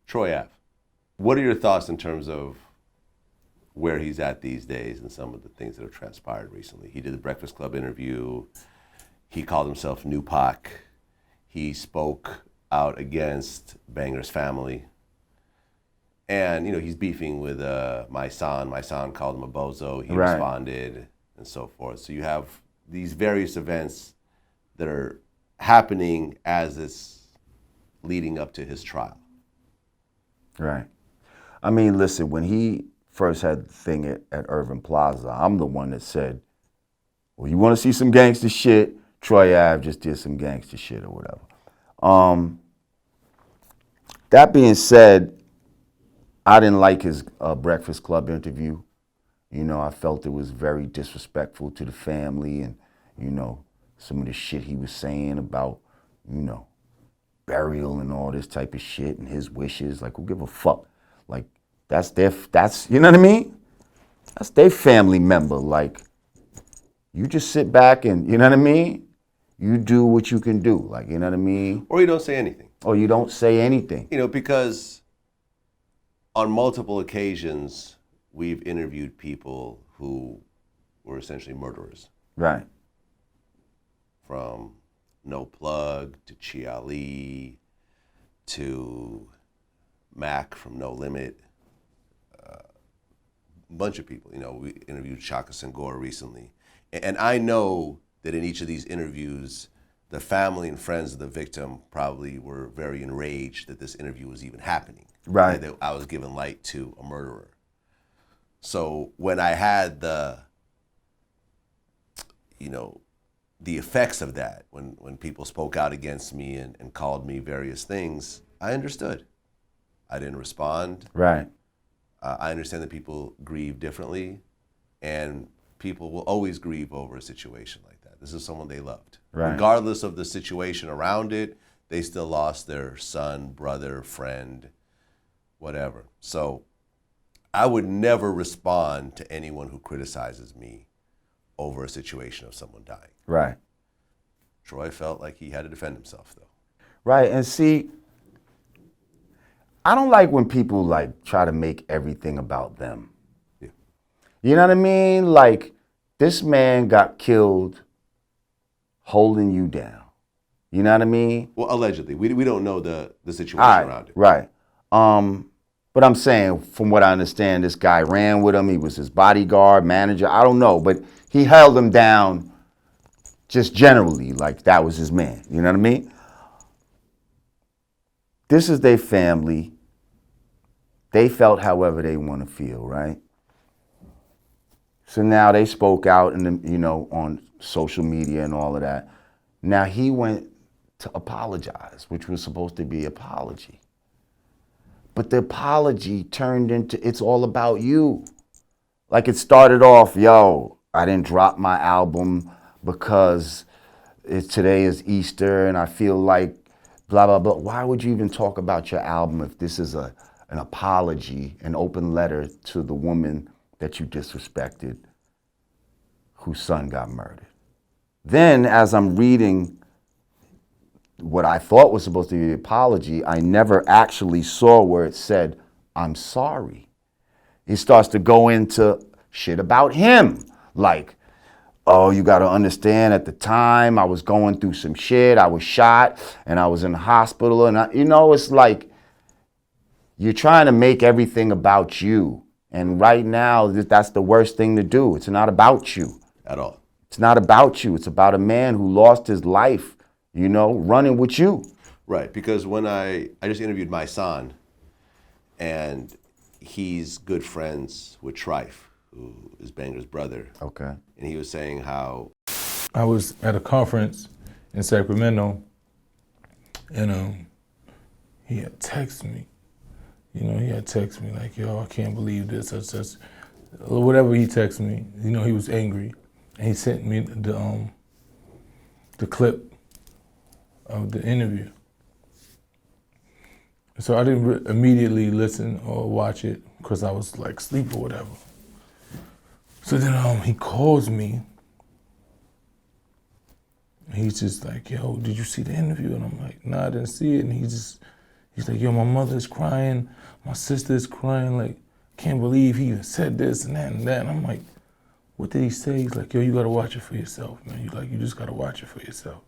Troy Ave. What are your thoughts in terms of where he's at these days and some of the things that have transpired recently? He did the Breakfast Club interview. He called himself NuPac. He spoke out against Banger's family. And, you know, he's beefing with Mysonne. Mysonne called him a bozo. He responded and so forth. So you have these various events that are happening as it's leading up to his trial. Right. I mean, listen, when he first had the thing at Irving Plaza, I'm the one that said, well, you want to see some gangster shit? Troy Ave just did some gangster shit or whatever. That being said, I didn't like his Breakfast Club interview. You know, I felt it was very disrespectful to the family and, you know, some of the shit he was saying about, you know, burial and all this type of shit and his wishes. Like, who give a fuck? Like, that's, you know what I mean? That's their family member. Like, you just sit back and, you know what I mean? You do what you can do. Like, you know what I mean? Or you don't say anything. Or you don't say anything. You know, because on multiple occasions, we've interviewed people who were essentially murderers. Right. From No Plug to Chi Ali to Mac from No Limit. A bunch of people. You know, we interviewed Shaka Senghor recently. And I know that in each of these interviews, the family and friends of the victim probably were very enraged that this interview was even happening. Right. That I was giving light to a murderer. So when I had the, you know, the effects of that, when people spoke out against me and called me various things, I understood. I didn't respond. Right. I understand that people grieve differently, and people will always grieve over a situation like that. This is someone they loved. Right. Regardless of the situation around it, they still lost their son, brother, friend, whatever. So I would never respond to anyone who criticizes me over a situation of someone dying. Right. Troy felt like he had to defend himself, though. Right, and see, I don't like when people like try to make everything about them. Yeah. You know what I mean? Like, this man got killed holding you down. You know what I mean? Well, allegedly. We don't know the situation around it. Right. But I'm saying, from what I understand, this guy ran with him. He was his bodyguard, manager. I don't know, but he held him down just generally, like that was his man. You know what I mean? This is their family. They felt however they want to feel, right? So now they spoke out and, you know, on social media and all of that. Now he went to apologize, which was supposed to be apology. But the apology turned into, it's all about you. Like, it started off, yo, I didn't drop my album because today is Easter and I feel like blah, blah, blah. Why would you even talk about your album if this is an apology, an open letter to the woman that you disrespected, whose son got murdered? Then, as I'm reading what I thought was supposed to be the apology, I never actually saw where it said, I'm sorry. He starts to go into shit about him. Like, oh, you got to understand, at the time I was going through some shit. I was shot and I was in the hospital. And, you know, it's like you're trying to make everything about you. And right now, that's the worst thing to do. It's not about you. At all. It's not about you. It's about a man who lost his life, you know, running with you. Right, because when I just interviewed Mysonne, and he's good friends with Trife, who is Banger's brother. Okay. And he was saying how I was at a conference in Sacramento, and he had texted me. You know, he had texted me like, yo, I can't believe this, such, whatever he texted me. You know, he was angry. And he sent me the clip of the interview. So I didn't immediately listen or watch it because I was like asleep or whatever. So then he calls me. He's just like, yo, did you see the interview? And I'm like, nah, I didn't see it. And he's He's like, yo, my mother's crying, my sister's crying, like, can't believe he even said this and that and that. And I'm like, what did he say? He's like, yo, you gotta watch it for yourself, man. You just gotta watch it for yourself.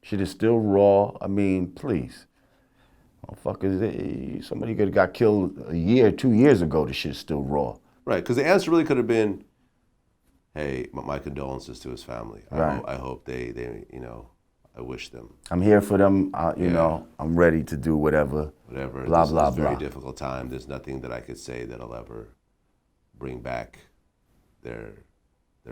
Shit is still raw. I mean, please. Motherfuckers, somebody could have got killed a year, 2 years ago. The shit's still raw. Right, because the answer really could have been, hey, my condolences to his family. Right. I hope they, I wish them. I'm here for them. You know, I'm ready to do whatever. Whatever. Blah, This blah, is a very blah. difficult time. There's nothing that I could say that'll ever bring back their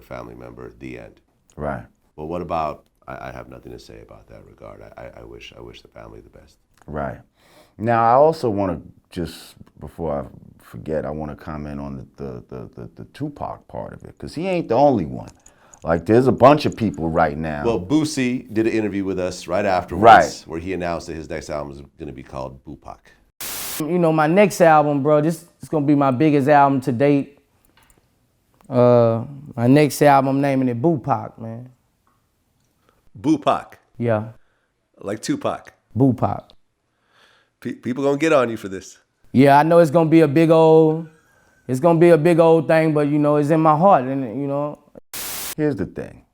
family member. The end. Right. But what about? I have nothing to say about that regard. I wish the family the best. Right. Now, I also want to just, before I forget, I want to comment on the Tupac part of it, because he ain't the only one. Like, there's a bunch of people right now. Well, Boosie did an interview with us right afterwards, Right. where he announced that his next album is going to be called Bupac. You know, my next album, bro, this is gonna be my biggest album to date. My next album, I'm naming it Bupac, man. Bupac, Yeah, like Tupac. Bupac. People gonna get on you for this. Yeah, I know it's gonna be a big old thing, but you know, it's in my heart, and you know. Here's the thing.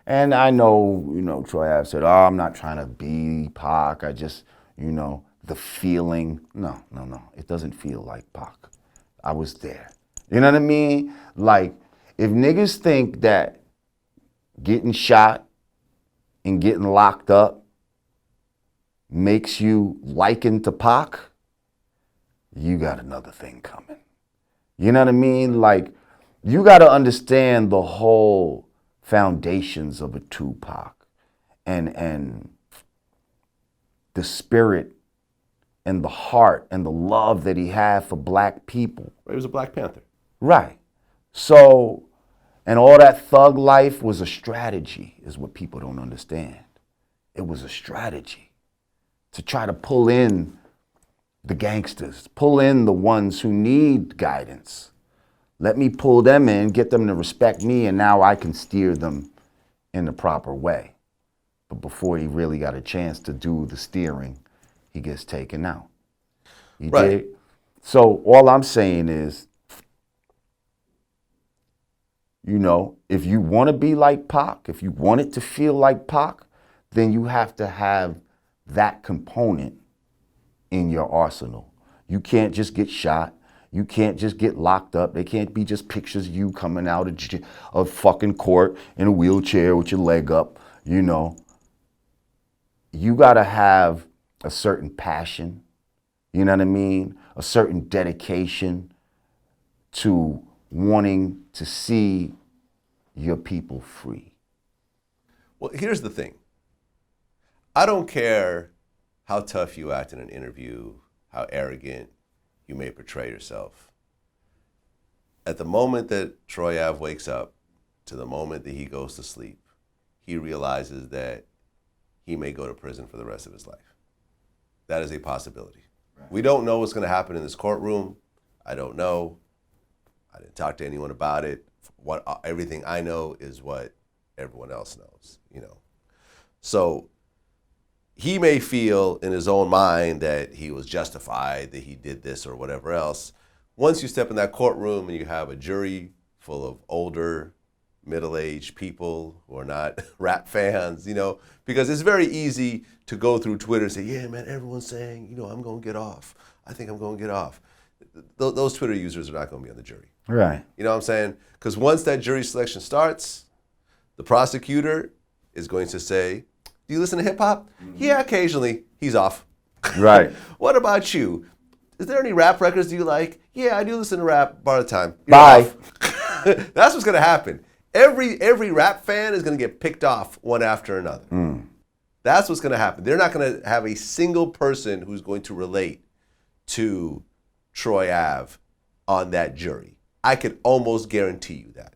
And I know, Troy Ave said, oh, I'm not trying to be Pac. I just, the feeling. No. It doesn't feel like Pac. I was there. You know what I mean? Like, if niggas think that getting shot and getting locked up makes you liken to Pac, you got another thing coming. You know what I mean? Like, you got to understand the whole foundations of a Tupac and the spirit and the heart and the love that he had for black people. He was a Black Panther. Right. So, and all that thug life was a strategy, is what people don't understand. It was a strategy to try to pull in the gangsters, pull in the ones who need guidance. Let me pull them in, get them to respect me, and now I can steer them in the proper way. But before he really got a chance to do the steering, he gets taken out. You Right. dig? So all I'm saying is, if you want to be like Pac, if you want it to feel like Pac, then you have to have that component in your arsenal. You can't just get shot. You can't just get locked up. They can't be just pictures of you coming out of fucking court in a wheelchair with your leg up, You got to have a certain passion, you know what I mean? A certain dedication to wanting to see your people free. Well, here's the thing. I don't care how tough you act in an interview, how arrogant you may portray yourself. At the moment that Troy Ave wakes up to the moment that he goes to sleep, he realizes that he may go to prison for the rest of his life. That is a possibility. Right. We don't know what's going to happen in this courtroom. I don't know. I didn't talk to anyone about it. Everything I know is what everyone else knows, So he may feel in his own mind that he was justified, that he did this or whatever else. Once you step in that courtroom and you have a jury full of older, middle-aged people who are not rap fans, because it's very easy to go through Twitter and say, yeah, man, everyone's saying, I'm going to get off. I think I'm going to get off. Those Twitter users are not going to be on the jury. Right. You know what I'm saying? Because once that jury selection starts, the prosecutor is going to say, do you listen to hip hop? Mm-hmm. Yeah, occasionally. He's off. Right. What about you? Is there any rap records do you like? Yeah, I do listen to rap part of the time. You're Bye. off. That's what's going to happen. Every rap fan is going to get picked off one after another. Mm. That's what's going to happen. They're not going to have a single person who's going to relate to Troy Ave on that jury. I could almost guarantee you that.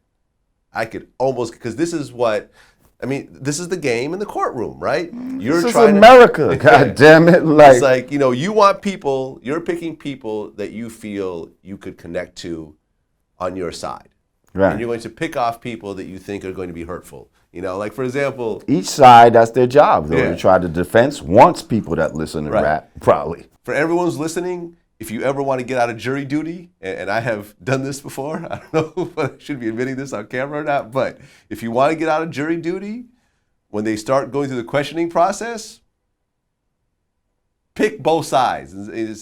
Because this is the game in the courtroom, right? This is America, God damn it. It's like, you want people, you're picking people that you feel you could connect to on your side. Right. And you're going to pick off people that you think are going to be hurtful. You know, like for example, Each side, that's their job, though. Yeah. To try to defense wants people that listen to Right. rap, probably. for everyone who's listening, if you ever want to get out of jury duty, and I have done this before, I don't know if I should be admitting this on camera or not, but if you want to get out of jury duty, when they start going through the questioning process, pick both sides.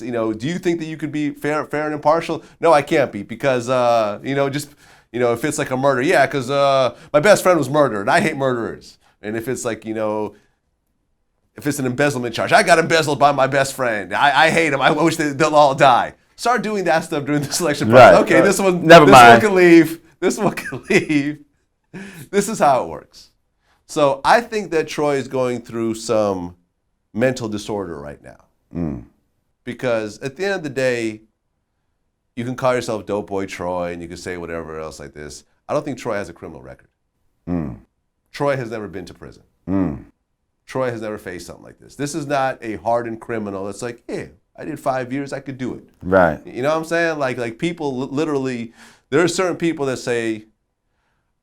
You know, do you think that you could be fair and impartial? No, I can't be because, you know, just, you know, if it's like a murder, yeah, because my best friend was murdered, and I hate murderers. And if it's like, you know, if it's an embezzlement charge, I got embezzled by my best friend. I hate him. I wish they'll all die. Start doing that stuff during the selection process. Right. Okay, this one, Never this mind. one can leave. This one can leave. This is how it works. So I think that Troy is going through some mental disorder right now. Because at the end of the day, you can call yourself Dope Boy Troy and you can say whatever else like this. I don't think Troy has a criminal record. Troy has never been to prison. Troy has never faced something like this. This is not a hardened criminal that's like, yeah, I did 5 years, I could do it. Right. You know what I'm saying? Like people literally, there are certain people that say,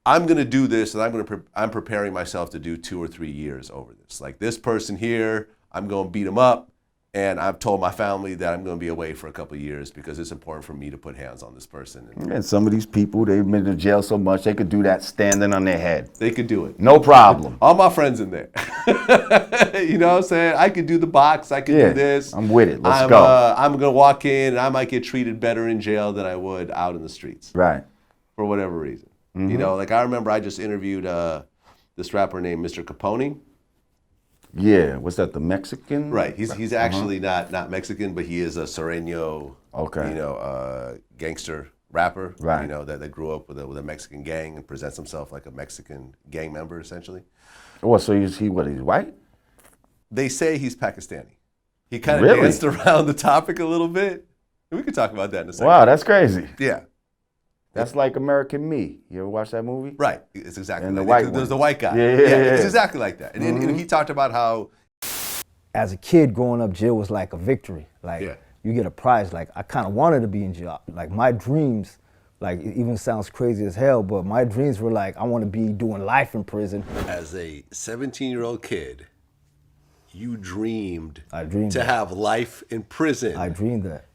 I'm gonna do this and I'm preparing myself to do 2 or 3 years over this. Like this person here, I'm gonna beat him up, and I've told my family that I'm gonna be away for a couple of years because it's important for me to put hands on this person. And some of these people, they've been to jail so much, they could do that standing on their head. They could do it. No problem. All my friends in there. You know what I'm saying? I could do the box, I could do this. I'm with it. Let's go. I'm gonna walk in and I might get treated better in jail than I would out in the streets. Right. For whatever reason. You know, like I remember I just interviewed this rapper named Mr. Capone. Yeah. What's that, the Mexican? Right. He's actually not Mexican, but he is a Sereno, Okay. you know, gangster rapper. Right. You know, that grew up with a Mexican gang and presents himself like a Mexican gang member, essentially. What, so he's white? They say he's Pakistani. He kind of Really? danced around the topic a little bit. We could talk about that in a second. Wow, that's crazy. Yeah. That's like American Me. You ever watch that movie? Right. It's exactly And the like white that. There's one. the white guy. Yeah. It's exactly like that. And he talked about how As a kid growing up, jail was like a victory. Like Yeah. you get a prize. Like I kind of wanted to be in jail. Like my dreams, like it even sounds crazy as hell, but my dreams were like I want to be doing life in prison. as a 17-year-old kid, you dreamed, I dreamed to that. have life in prison, I dreamed that.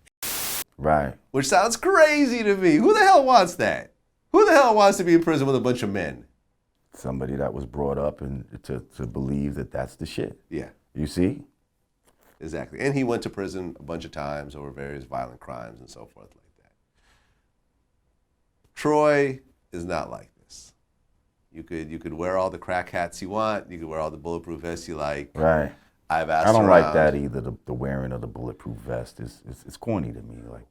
Right. which sounds crazy to me. Who the hell wants that? Who the hell wants to be in prison with a bunch of men? Somebody that was brought up and to believe that that's the shit. Yeah, You see? exactly. And he went to prison a bunch of times over various violent crimes and so forth like that. Troy is not like this. You could wear all the crack hats you want. You could wear all the bulletproof vests you like. Right. I've asked I don't around. like that either. The wearing of the bulletproof vest is it's corny to me. Like